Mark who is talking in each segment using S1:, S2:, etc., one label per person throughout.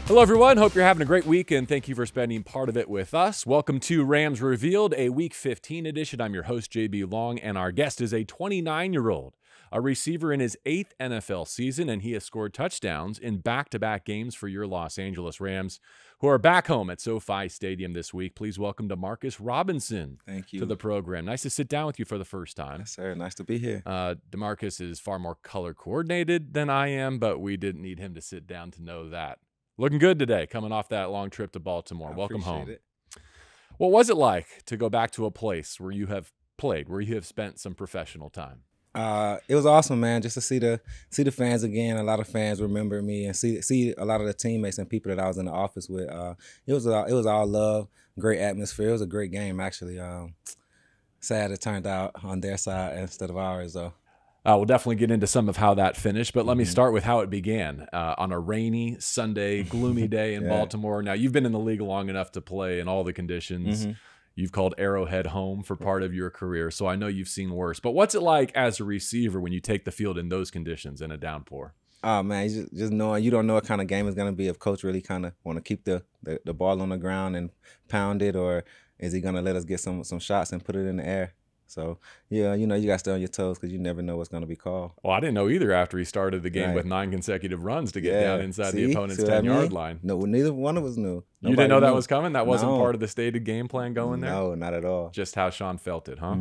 S1: Hello, everyone. Hope you're having a great week, and thank you for spending part of it with us. Welcome to Rams Revealed, a Week 15 edition. I'm your host, JB Long, and our guest is a 29-year-old, a receiver in his 8th NFL season, and he has scored touchdowns in back-to-back games for your Los Angeles Rams, who are back home at SoFi Stadium this week. Please welcome Demarcus Robinson to the program. Nice to sit down with you for the first time.
S2: Yes, sir. Nice to be here.
S1: Demarcus is far more color-coordinated than I am, but we didn't need him to sit down to know that. Looking good today, coming off that long trip to Baltimore. Welcome home.
S2: It.
S1: What was it like to go back to a place where you have played, where you have spent some professional time?
S2: It was awesome, man, just to see the fans again. A lot of fans remember me and see a lot of the teammates and people that I was in the office with. It was all love, great atmosphere. It was a great game, actually. Sad it turned out on their side instead of ours, though.
S1: We'll definitely get into some of how that finished, but let me start with how it began. On a rainy Sunday, gloomy day in Baltimore. Now, you've been in the league long enough to play in all the conditions. You've called Arrowhead home for part of your career, so I know you've seen worse. But what's it like as a receiver when you take the field in those conditions in a downpour?
S2: Oh, man, just knowing you don't know what kind of game it's going to be, if coach really kind of want to keep the ball on the ground and pound it, or is he going to let us get some shots and put it in the air? So, yeah, you got to stay on your toes because you never know what's going to be called.
S1: Well, I didn't know either after he started the game with 9 consecutive runs to get down inside the opponent's 10-yard line.
S2: No, neither one of us knew.
S1: You didn't know that was coming? That wasn't part of the stated game plan going there?
S2: No, not at all.
S1: Just how Sean felt it, huh?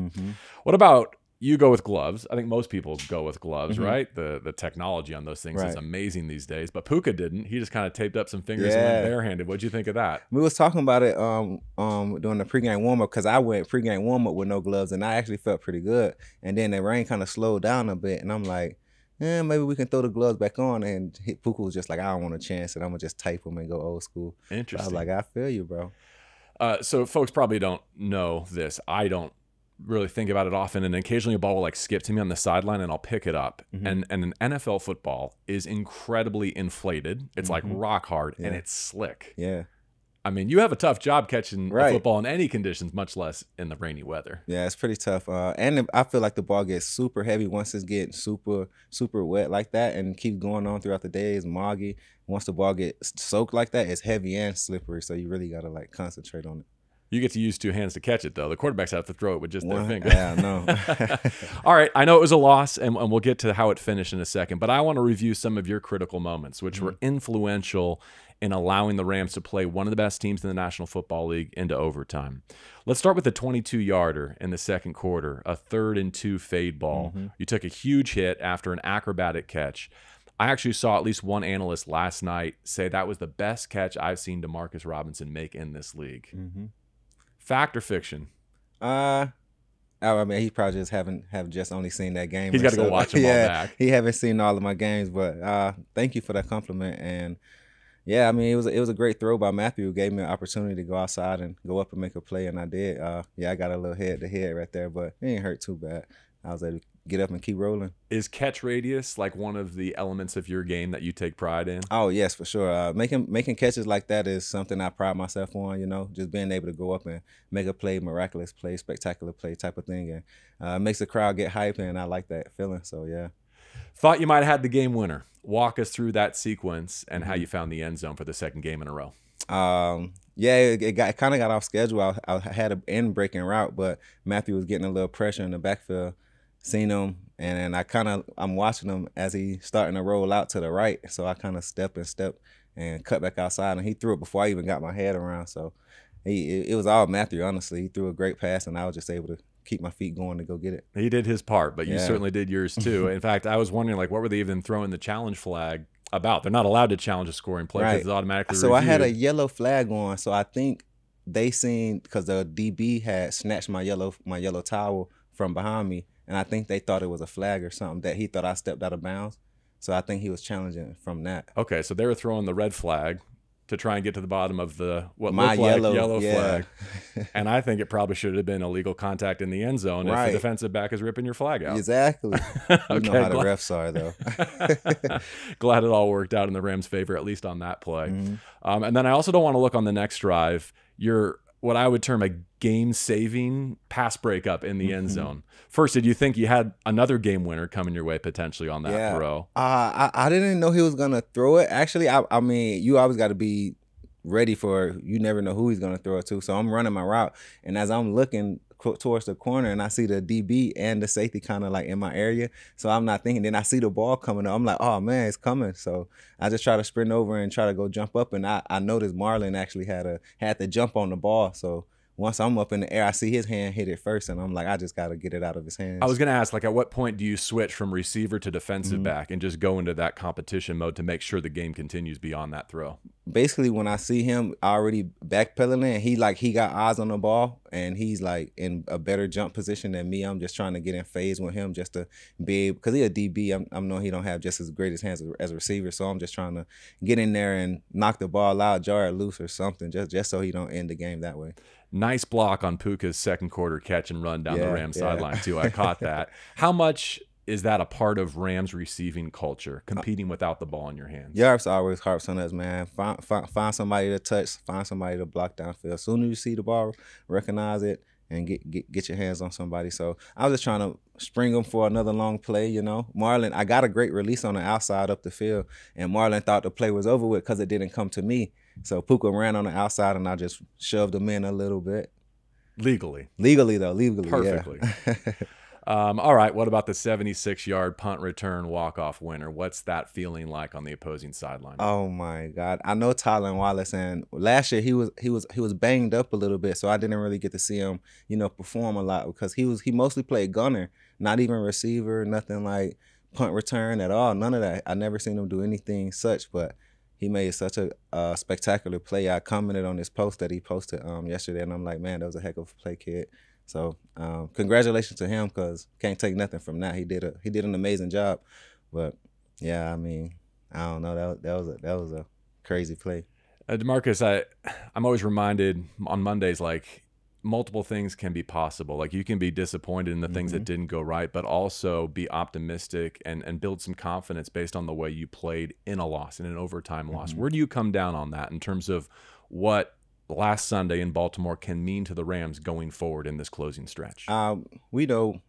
S1: What about you go with gloves? I think most people go with gloves, right? The technology on those things is amazing these days. But Puka didn't. He just kind of taped up some fingers and went barehanded. What'd you think of that?
S2: We was talking about it during the pregame warm-up because I went pregame warm-up with no gloves, and I actually felt pretty good. And then the rain kind of slowed down a bit, and I'm like, maybe we can throw the gloves back on. And Puka was just like, I don't want a chance, and I'm going to just tape them and go old school.
S1: Interesting.
S2: So I was like, I feel you, bro.
S1: So folks probably don't know this. I don't really think about it often, and occasionally a ball will like skip to me on the sideline and I'll pick it up. And an NFL football is incredibly inflated. It's like rock hard and it's slick.
S2: Yeah.
S1: I mean, you have a tough job catching a football in any conditions, much less in the rainy weather.
S2: Yeah, it's pretty tough. And I feel like the ball gets super heavy once it's getting super, super wet like that and keeps going on throughout the day. It's moggy. Once the ball gets soaked like that, it's heavy and slippery. So you really got to like concentrate on it.
S1: You get to use 2 hands to catch it, though. The quarterbacks have to throw it with just their finger.
S2: Yeah, no.
S1: All right, I know it was a loss, and we'll get to how it finished in a second, but I want to review some of your critical moments, which were influential in allowing the Rams to play one of the best teams in the National Football League into overtime. Let's start with the 22-yarder in the second quarter, a 3rd and 2 fade ball. You took a huge hit after an acrobatic catch. I actually saw at least one analyst last night say that was the best catch I've seen Demarcus Robinson make in this league. Fact or fiction?
S2: I mean, he probably just have just only seen that game.
S1: He's got to go watch them all back.
S2: He haven't seen all of my games, but thank you for that compliment. And yeah, I mean, it was a great throw by Matthew, who gave me an opportunity to go outside and go up and make a play, and I did. I got a little head to head right there, but it ain't hurt too bad. I was able to get up and keep rolling.
S1: Is catch radius like one of the elements of your game that you take pride in?
S2: Oh, yes, for sure. Making catches like that is something I pride myself on, just being able to go up and make a play, miraculous play, spectacular play type of thing. And makes the crowd get hype, and I like that feeling. So, yeah.
S1: Thought you might have had the game winner. Walk us through that sequence and how you found the end zone for the second game in a row.
S2: It kind of got off schedule. I had an end breaking route, but Matthew was getting a little pressure in the backfield. Seen him, and I'm watching him as he's starting to roll out to the right. So I kind of step and cut back outside, and he threw it before I even got my head around. So it was all Matthew, honestly. He threw a great pass, and I was just able to keep my feet going to go get it.
S1: He did his part, but you certainly did yours too. In fact, I was wondering, what were they even throwing the challenge flag about? They're not allowed to challenge a scoring play because it's automatically reviewed.
S2: I had a yellow flag on, so I think they seen, because the DB had snatched my yellow towel from behind me, and I think they thought it was a flag or something, that he thought I stepped out of bounds. So I think he was challenging from that.
S1: Okay, so they were throwing the red flag to try and get to the bottom of the
S2: looked like yellow
S1: flag. And I think it probably should have been illegal contact in the end zone if the defensive back is ripping your flag out.
S2: Exactly. You know how the refs are, though.
S1: Glad it all worked out in the Rams' favor, at least on that play. And then I also don't want to look on the next drive. You're what I would term a game-saving pass breakup in the end zone. First, did you think you had another game winner coming your way potentially on that throw?
S2: I didn't know he was gonna throw it. Actually, I mean, you always got to be ready for. You never know who he's gonna throw it to. So I'm running my route, and as I'm looking towards the corner, and I see the DB and the safety kind of like in my area. So I'm not thinking. Then I see the ball coming up. I'm like, oh man, it's coming. So I just try to sprint over and try to go jump up, and I noticed Marlon actually had to jump on the ball. So once I'm up in the air, I see his hand hit it first, and I'm like, I just got to get it out of his hands.
S1: I was going to ask, like, at what point do you switch from receiver to defensive back and just go into that competition mode to make sure the game continues beyond that throw?
S2: Basically, when I see him already backpedaling, and he got eyes on the ball, and he's like in a better jump position than me. I'm just trying to get in phase with him just to be able, because he's a DB. I'm knowing he don't have just as great as hands as a receiver, so I'm just trying to get in there and knock the ball out, jar it loose or something, just so he don't end the game that way.
S1: Nice block on Puka's second quarter catch and run down the Rams sideline too. I caught that. How much is that a part of Rams receiving culture, competing without the ball in your hands?
S2: Yarps always harps on us, man. Find somebody to touch, find somebody to block downfield. As soon as you see the ball, recognize it and get your hands on somebody. So I was just trying to spring him for another long play, you know. Marlon, I got a great release on the outside up the field, and Marlon thought the play was over with because it didn't come to me. So Puka ran on the outside, and I just shoved him in a little bit.
S1: Legally,
S2: Perfectly.
S1: Yeah. All right, what about the 76-yard punt return walk-off winner? What's that feeling like on the opposing sideline?
S2: Oh my God, I know Tylan Wallace, and last year he was banged up a little bit, so I didn't really get to see him, perform a lot because he mostly played gunner, not even receiver, nothing like punt return at all, none of that. I never seen him do anything such, but he made such a spectacular play. I commented on his post that he posted yesterday, and I'm like, man, that was a heck of a play, kid. So congratulations to him, because can't take nothing from that. He did an amazing job. But yeah, I mean, I don't know. That was a crazy play.
S1: Demarcus, I'm always reminded on Mondays, like, multiple things can be possible. Like, you can be disappointed in the things that didn't go right, but also be optimistic and build some confidence based on the way you played in a loss, in an overtime loss. Where do you come down on that in terms of what last Sunday in Baltimore can mean to the Rams going forward in this closing stretch?
S2: We know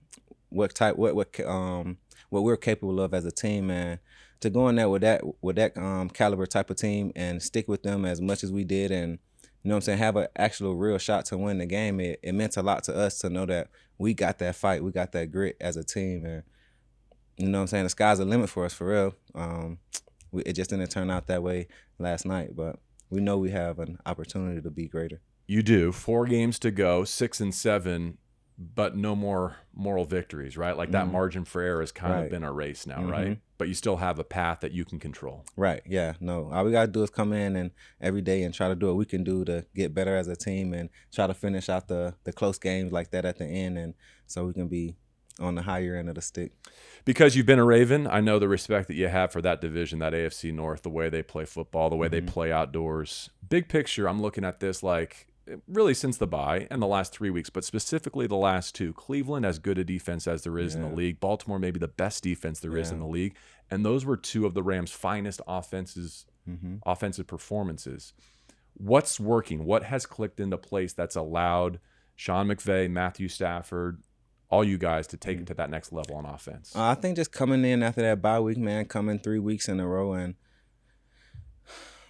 S2: what we're capable of as a team, and to go in there with that caliber type of team and stick with them as much as we did, and you know what I'm saying, have an actual real shot to win the game. It meant a lot to us to know that we got that fight, we got that grit as a team, and you know what I'm saying, the sky's the limit for us for real. It just didn't turn out that way last night, but we know we have an opportunity to be greater.
S1: You do. 4 games to go, 6-7, but no more moral victories, right? Like that margin for error has kind of been erased now, right? But you still have a path that you can control.
S2: Right, yeah. No, all we got to do is come in and every day and try to do what we can do to get better as a team and try to finish out the close games like that at the end, and so we can be on the higher end of the stick.
S1: Because you've been a Raven, I know the respect that you have for that division, that AFC North, the way they play football, the way they play outdoors. Big picture, I'm looking at this like really since the bye and the last 3 weeks, but specifically the last 2. Cleveland, as good a defense as there is in the league. Baltimore, maybe the best defense there is in the league. And those were 2 of the Rams' finest offensive performances. What's working? What has clicked into place that's allowed Sean McVay, Matthew Stafford, all you guys to take it to that next level on offense?
S2: I think just coming in after that bye week, man, coming 3 weeks in a row, and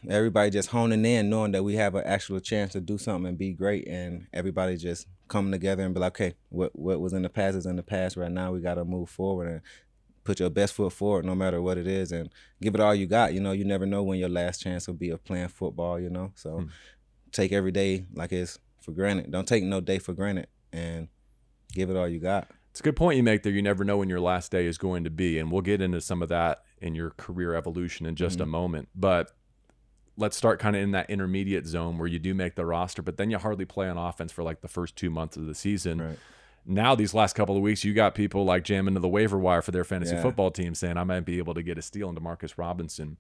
S2: everybody just honing in, knowing that we have an actual chance to do something and be great, and everybody just coming together and be like, okay, what was in the past is in the past. Right now we got to move forward and put your best foot forward no matter what it is, and give it all you got. You know, you never know when your last chance will be of playing football, you know. So take every day like it's for granted. Don't take no day for granted, and give it all you got.
S1: It's a good point you make there. You never know when your last day is going to be, and we'll get into some of that in your career evolution in just a moment. But let's start kind of in that intermediate zone where you do make the roster, but then you hardly play on offense for like the first 2 months of the season. Right. Now, these last couple of weeks, you got people like jamming to the waiver wire for their fantasy football team saying, I might be able to get a steal in Demarcus Robinson.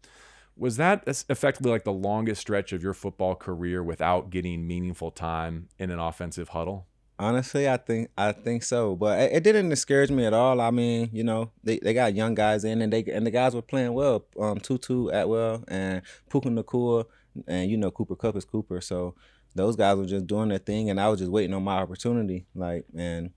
S1: Was that effectively like the longest stretch of your football career without getting meaningful time in an offensive huddle?
S2: Honestly, I think so, but it didn't discourage me at all. I mean, you know, they got young guys in, and the guys were playing well. Tutu Atwell and Puka Nacua, and you know Cooper Kupp is Cooper. So those guys were just doing their thing, and I was just waiting on my opportunity. Like, and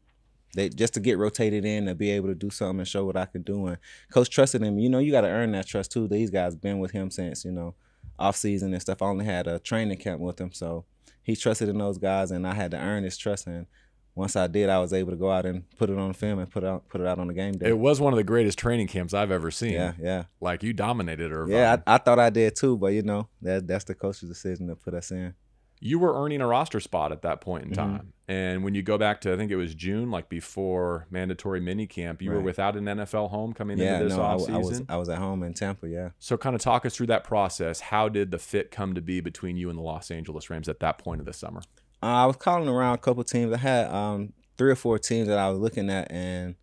S2: they just to get rotated in to be able to do something and show what I could do. And coach trusted him. You know, you got to earn that trust too. These guys been with him since, you know, off season and stuff. I only had a training camp with him, so he trusted in those guys, and I had to earn his trust. And once I did, I was able to go out and put it on film and put it out on the game day.
S1: It was one of the greatest training camps I've ever seen.
S2: Yeah.
S1: Like, you dominated Irvine.
S2: Yeah, I thought I did too, but you know, that's the coach's decision to put us in.
S1: You were earning a roster spot at that point in time. And when you go back to, I think it was June, like before mandatory minicamp, you were without an NFL home coming into this offseason?
S2: I was at home in Tampa, yeah.
S1: So kind of talk us through that process. How did the fit come to be between you and the Los Angeles Rams at that point of the summer?
S2: I was calling around a couple teams. I had 3 or 4 teams that I was looking at, and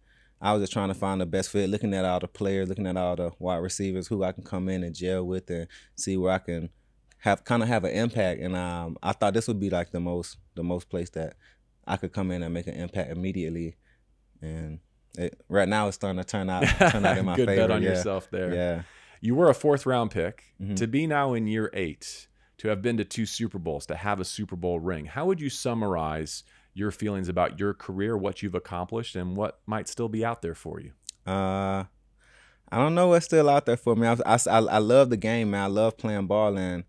S2: I was just trying to find the best fit, looking at all the players, looking at all the wide receivers, who I can come in and gel with and see where I can have an impact. And I thought this would be like the most place that I could come in and make an impact immediately. And right now it's starting to turn out in my
S1: Good
S2: favor.
S1: bet on yourself there.
S2: Yeah.
S1: You were a 4th-round pick. To be now in year 8, to have been to 2 Super Bowls, to have a Super Bowl ring, how would you summarize your feelings about your career, what you've accomplished, and what might still be out there for you?
S2: I don't know what's still out there for me. I love the game, man. I love playing ball, and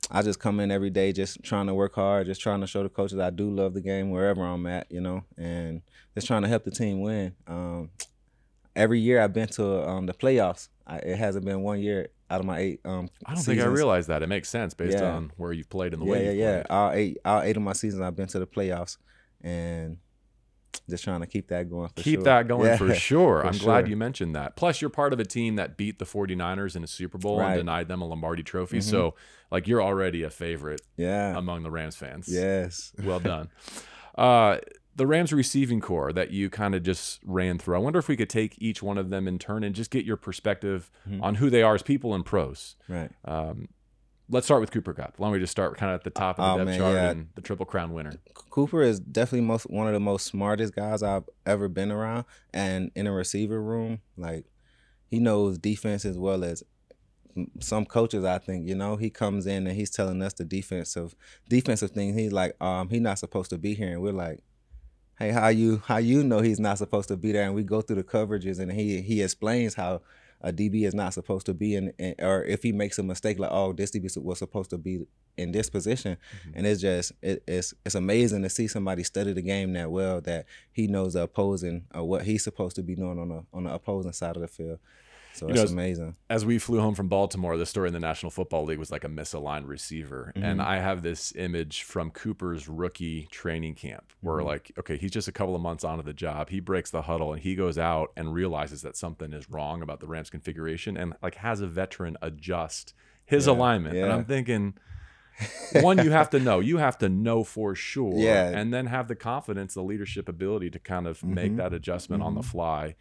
S2: I just come in every day just trying to work hard, just trying to show the coaches I do love the game wherever I'm at, you know, and just trying to help the team win. Every year I've been to the playoffs. It hasn't been one year out of my 8
S1: I don't
S2: seasons.
S1: think I realized that. It makes sense based on where you've played and the way you've played.
S2: All 8 of my seasons I've been to the playoffs, and just trying to keep that going for sure.
S1: Keep that going for sure. I'm
S2: sure.
S1: glad you mentioned that. Plus, you're part of a team that beat the 49ers in a Super Bowl and denied them a Lombardi trophy. So, like, you're already a favorite among the Rams fans.
S2: Yes.
S1: Well done. The Rams receiving core that you kind of just ran through, I wonder if we could take each one of them in turn and just get your perspective on who they are as people and pros.
S2: Right.
S1: Let's start with Cooper Kupp. Why don't we just start kind of at the top of the depth chart and the Triple Crown winner?
S2: Cooper is definitely one of the most smartest guys I've ever been around, and in a receiver room, like, he knows defense as well as some coaches. I think, you know, he comes in and he's telling us the defensive things. He's like, he's not supposed to be here, and we're like, hey, how you know he's not supposed to be there? And we go through the coverages, and he explains how a DB is not supposed to be in, or if he makes a mistake, like, oh, this DB was supposed to be in this position. And it's just it's amazing to see somebody study the game that well, that he knows the opposing, or what he's supposed to be doing on the opposing side of the field. So it's amazing.
S1: As we flew home from Baltimore, the story in the National Football League was like a misaligned receiver. And I have this image from Cooper's rookie training camp where, like, okay, he's just a couple of months onto the job. He breaks the huddle and he goes out and realizes that something is wrong about the Rams configuration and, like, has a veteran adjust his alignment. And I'm thinking, one, you have to know. You have to know for sure. And then have the confidence, the leadership ability to kind of make that adjustment on the fly.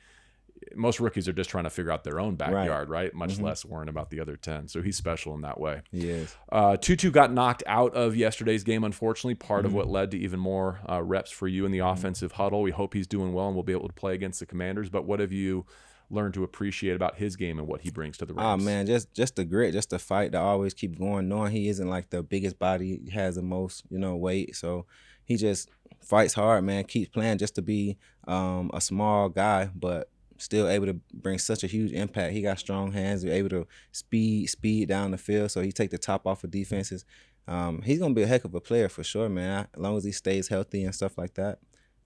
S1: Most rookies are just trying to figure out their own backyard, right? Much less worrying about the other 10. So he's special in that way.
S2: He is.
S1: Tutu got knocked out of yesterday's game, unfortunately, part of what led to even more reps for you in the offensive huddle. We hope he's doing well and we'll be able to play against the Commanders. But what have you learned to appreciate about his game and what he brings to the Rams?
S2: Oh, man, just the grit, just the fight to always keep going, knowing he isn't like the biggest body, he has the most, you know, weight. So he just fights hard, man, keeps playing just to be a small guy, but still able to bring such a huge impact. He got strong hands, able to speed down the field, so he take the top off of defenses. He's going to be a heck of a player for sure, man. As long as he stays healthy and stuff like that,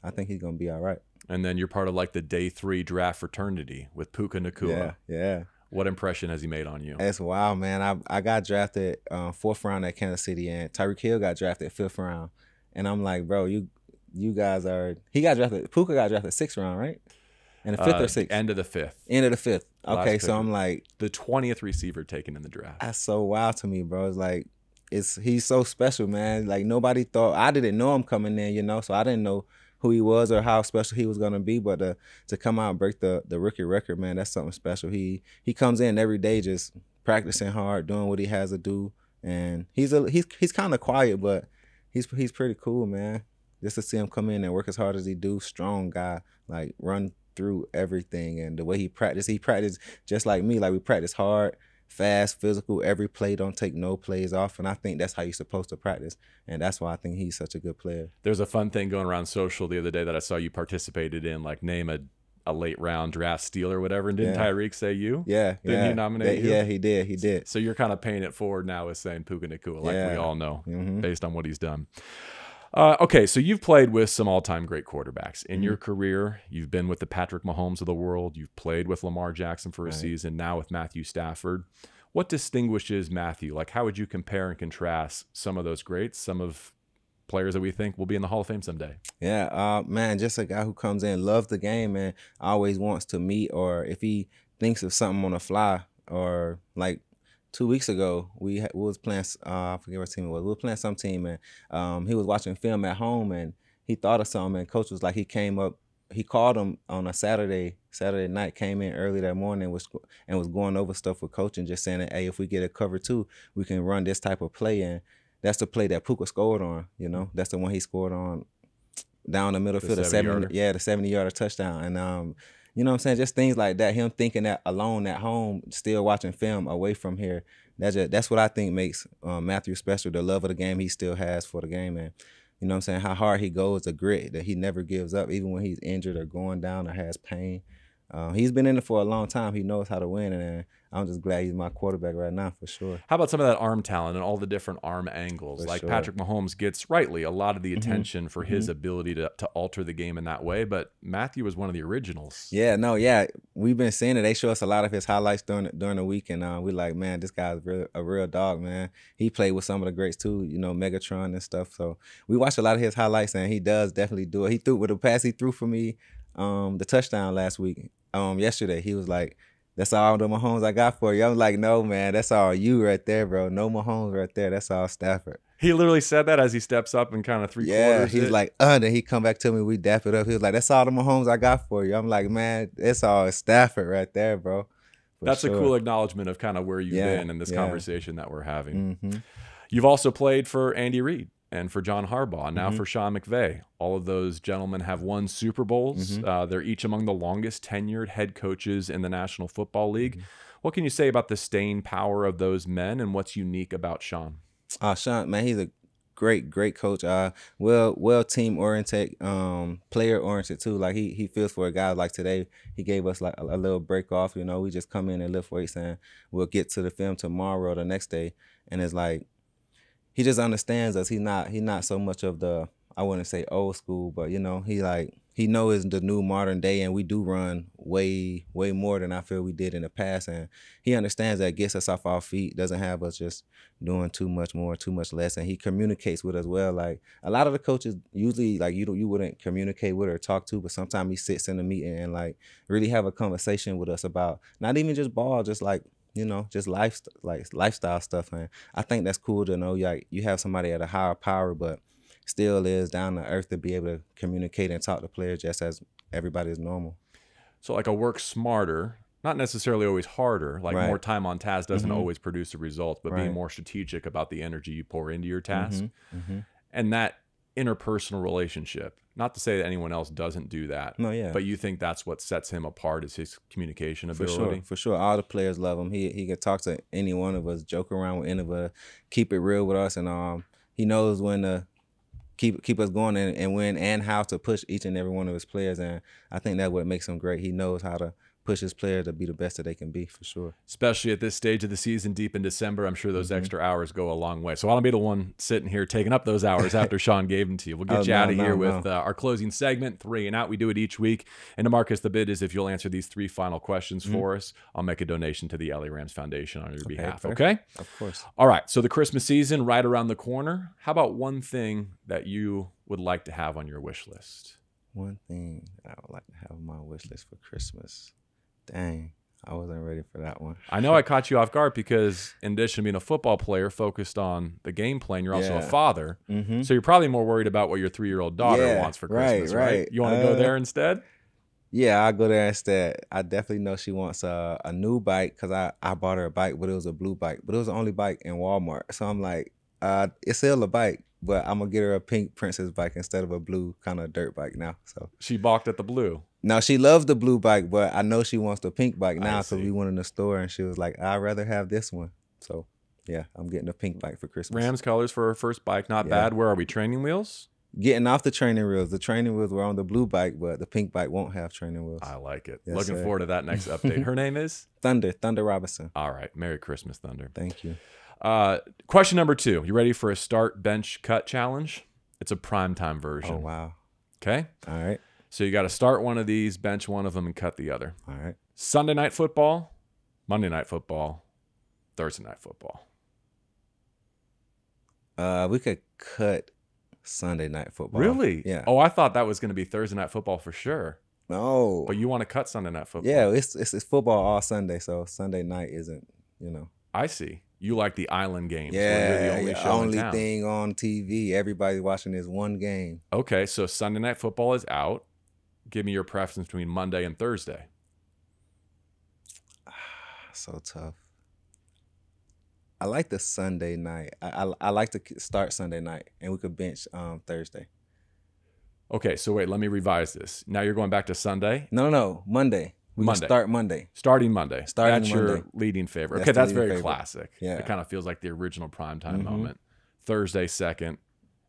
S2: I think he's going to be all right.
S1: And then you're part of, like, the day 3 draft fraternity with Puka Nacua.
S2: Yeah.
S1: What impression has he made on you?
S2: It's wild, man. I got drafted 4th round at Kansas City, and Tyreek Hill got drafted 5th round. And I'm like, bro, you guys are – Puka got drafted 6th round, right? And the 5th or 6th?
S1: End of the 5th.
S2: End of the 5th. Okay,
S1: Last
S2: so
S1: pick.
S2: I'm like,
S1: the 20th receiver taken in the draft.
S2: That's so wild to me, bro. It's like, he's so special, man. Like, nobody thought, I didn't know him coming in, you know, so I didn't know who he was or how special he was gonna be. But to come out and break the rookie record, man, that's something special. He comes in every day just practicing hard, doing what he has to do, and he's kind of quiet, but he's pretty cool, man. Just to see him come in and work as hard as he do, strong guy, like, run through everything. And the way he practiced just like me. Like, we practice hard, fast, physical. Every play, don't take no plays off. And I think that's how you're supposed to practice. And that's why I think he's such a good player.
S1: There's a fun thing going around social the other day that I saw you participated in, like name a late round draft steal or whatever. And didn't Tyreek say you?
S2: Yeah.
S1: Didn't he nominate you?
S2: Yeah, he did. He did.
S1: So you're kind of paying it forward now with saying Puka Nacua, like we all know, based on what he's done. Okay, so you've played with some all-time great quarterbacks. In your career, you've been with the Patrick Mahomes of the world. You've played with Lamar Jackson for a season, now with Matthew Stafford. What distinguishes Matthew? Like, how would you compare and contrast some of those greats, some of players that we think will be in the Hall of Fame someday?
S2: Yeah, man, just a guy who comes in, loves the game, and always wants to meet, or if he thinks of something on the fly, or like 2 weeks ago, we was playing, I forget what team it was. We were playing some team, and he was watching film at home, and he thought of something, and coach was like, he called him on a Saturday night, came in early that morning and was going over stuff with coach and just saying that, hey, if we get a cover 2, we can run this type of play, and that's the play that Puka scored on, That's the one he scored on down the middle field, the 70-yarder touchdown. And you know what I'm saying? Just things like that. Him thinking that alone at home, still watching film away from here. That's what I think makes Matthew special, the love of the game he still has for the game. And you know what I'm saying? How hard he goes, the grit that he never gives up, even when he's injured or going down or has pain. He's been in it for a long time. He knows how to win, and I'm just glad he's my quarterback right now for sure.
S1: How about some of that arm talent and all the different arm angles? Like Patrick Mahomes gets rightly a lot of the attention for his ability to alter the game in that way, but Matthew was one of the originals.
S2: Yeah, we've been seeing it. They show us a lot of his highlights during the week, and we're like, man, this guy's a real dog, man. He played with some of the greats too, Megatron and stuff. So we watch a lot of his highlights, and he does definitely do it. He threw with a pass he threw for me, the touchdown last week. Yesterday, he was like, that's all the Mahomes I got for you. I'm like, no, man, that's all you right there, bro. No Mahomes right there. That's all Stafford.
S1: He literally said that as he steps up and kind of three-quarters.
S2: Yeah, he's like, then he come back to me, we dap it up. He was like, that's all the Mahomes I got for you. I'm like, man, it's all Stafford right there, bro.
S1: That's a cool acknowledgement of kind of where you've been in this conversation that we're having. You've also played for Andy Reid and for John Harbaugh, now for Sean McVay. All of those gentlemen have won Super Bowls. They're each among the longest tenured head coaches in the National Football League. What can you say about the staying power of those men, and what's unique about Sean?
S2: Sean, man, he's a great coach. Well team-oriented, player-oriented too. Like he feels for a guy like today. He gave us like a little break off. We just come in and lift weights, and we'll get to the film tomorrow or the next day. And it's like, he just understands us. He not so much of the, I wouldn't say old school, but he knows the new modern day, and we do run way more than I feel we did in the past, and he understands that, gets us off our feet, doesn't have us just doing too much more, too much less, and he communicates with us well. Like a lot of the coaches usually, like you wouldn't communicate with or talk to, but sometimes he sits in the meeting and like really have a conversation with us about not even just ball, just like, just lifestyle stuff. And I think that's cool to know, like, you have somebody at a higher power, but still is down to earth to be able to communicate and talk to players just as everybody is normal.
S1: So like a work smarter, not necessarily always harder, like more time on task doesn't always produce the results, but being more strategic about the energy you pour into your task. And that interpersonal relationship, not to say that anyone else doesn't do that, but you think that's what sets him apart, is his communication ability?
S2: For sure. All the players love him. He can talk to any one of us, joke around with any of us, keep it real with us, and he knows when to keep us going and win, and how to push each and every one of his players. And I think that's what makes him great. He knows how to push his players to be the best that they can be, for sure.
S1: Especially at this stage of the season, deep in December, I'm sure those extra hours go a long way. So I don't be the one sitting here taking up those hours after Sean gave them to you. We'll get you out of here with our closing segment, 3 and Out. We do it each week. And Demarcus, the bid is, if you'll answer these 3 final questions for us, I'll make a donation to the LA Rams Foundation on your behalf.
S2: Fair.
S1: Okay?
S2: Of course.
S1: All right. So the Christmas season right around the corner. How about one thing that you would like to have on your wish list?
S2: One thing I would like to have on my wish list for Christmas. Dang, I wasn't ready for that one.
S1: I know I caught you off guard because, in addition to being a football player focused on the game plan, you're also a father. So you're probably more worried about what your 3-year-old daughter wants for Christmas, right? You want to go there instead?
S2: Yeah, I'll go there instead. I definitely know she wants a new bike, because I bought her a bike, but it was a blue bike. But it was the only bike in Walmart. So I'm like, it's still a bike, but I'm going to get her a pink Princess bike instead of a blue kind of dirt bike now. So
S1: she balked at the blue.
S2: No, she loves the blue bike, but I know she wants the pink bike now. So
S1: see.
S2: we went in the store and she was like, "I'd rather have this one." So yeah, I'm getting a pink bike for Christmas.
S1: Rams colors for her first bike, not bad. Where are we? Training wheels?
S2: Getting off the training wheels. The training wheels were on the blue bike, but the pink bike won't have training wheels.
S1: I like it.
S2: Yes,
S1: Looking
S2: sir.
S1: forward to that next update. Her name is?
S2: Thunder Robinson.
S1: All right. Merry Christmas, Thunder.
S2: Thank you.
S1: Question number 2. You ready for a start, bench, cut challenge? It's a primetime version.
S2: Oh, wow.
S1: Okay?
S2: All right.
S1: So you got to start one of these, bench one of them, and cut the other.
S2: All right.
S1: Sunday night football, Monday night football, Thursday night football.
S2: We could cut Sunday night football.
S1: Really?
S2: Yeah.
S1: Oh, I thought that was going to be Thursday night football for sure.
S2: No.
S1: But you want to cut Sunday night football?
S2: Yeah, it's football all Sunday, so Sunday night isn't,
S1: I see. You like the island games.
S2: Yeah,
S1: where you're the only show in town.
S2: thing on TV. Everybody's watching this one game.
S1: Okay, so Sunday night football is out. Give me your preference between Monday and Thursday.
S2: So tough. I like the Sunday night. I like to start Sunday night, and we could bench Thursday.
S1: Okay, so wait, let me revise this. Now you're going back to Sunday?
S2: No, Monday. We can start Monday.
S1: Starting Monday.
S2: Starting
S1: That's
S2: Monday.
S1: your leading favorite.
S2: That's
S1: Okay, that's
S2: the leading
S1: very
S2: favorite.
S1: classic.
S2: Yeah.
S1: It kind of feels like the original primetime moment. Thursday second,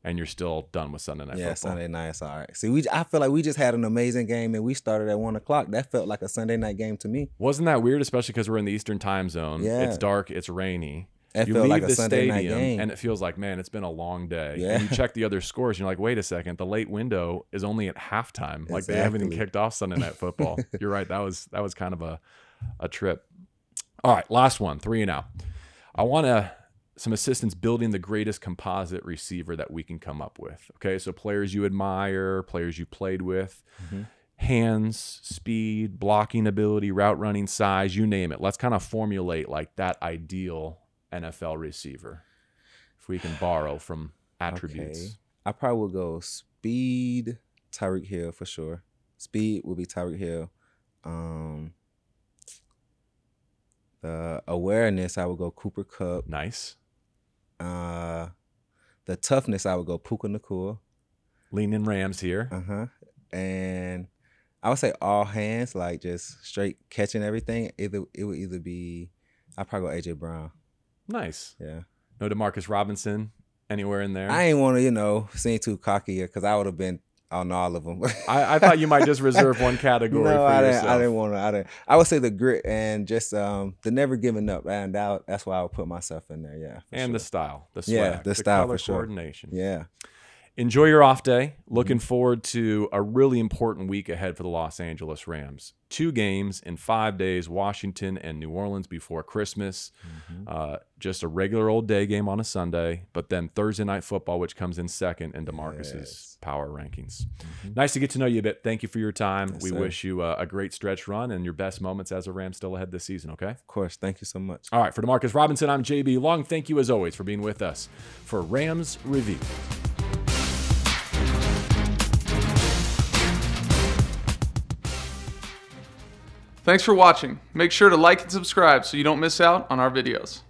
S1: and you're still done with Sunday night
S2: Yeah,
S1: football.
S2: Sunday night's all right. See, I feel like we just had an amazing game, and we started at 1 o'clock. That felt like a Sunday night game to me.
S1: Wasn't that weird, especially because we're in the Eastern time zone?
S2: Yeah.
S1: It's dark, it's rainy.
S2: That
S1: You
S2: felt
S1: leave
S2: like a
S1: the
S2: Sunday night
S1: stadium,
S2: game.
S1: and it feels like, man, it's been a long day.
S2: Yeah.
S1: And you check the other scores, and you're like, wait a second, the late window is only at halftime. Like they haven't even
S2: Exactly.
S1: kicked off Sunday night football. You're right. That was kind of a trip. All right, last one, 3 and out. I want some assistance building the greatest composite receiver that we can come up with. Okay, so players you admire, players you played with, hands, speed, blocking ability, route running, size, you name it. Let's kind of formulate like that ideal NFL receiver, if we can borrow from attributes.
S2: Okay. I probably would go speed, Tyreek Hill for sure. Speed would be Tyreek Hill. The awareness, I would go Cooper Kupp.
S1: Nice.
S2: The toughness, I would go Puka Nacua.
S1: Lean in Rams here.
S2: And I would say all hands, like just straight catching everything. It would either be, I'd probably go AJ Brown.
S1: Nice.
S2: Yeah.
S1: No Demarcus Robinson anywhere in there?
S2: I ain't want to, seem too cocky because I would have been on all of them.
S1: I thought you might just reserve one category for yourself.
S2: I didn't want to. I would say the grit and just the never giving up, and that's why I would put myself in there. Yeah,
S1: and
S2: sure.
S1: the style, the swag,
S2: the style
S1: color
S2: for sure.
S1: coordination.
S2: Yeah.
S1: Enjoy your off day. Looking forward to a really important week ahead for the Los Angeles Rams. 2 games in 5 days, Washington and New Orleans before Christmas. Just a regular old day game on a Sunday, but then Thursday night football, which comes in second in Demarcus's power rankings. Nice to get to know you a bit. Thank you for your time.
S2: Yes,
S1: we
S2: sir.
S1: wish you a great stretch run and your best moments as a Ram still ahead this season, okay?
S2: Of course. Thank you so much.
S1: All right, for Demarcus Robinson, I'm JB Long. Thank you as always for being with us for Rams Review.
S3: Thanks for watching. Make sure to like and subscribe so you don't miss out on our videos.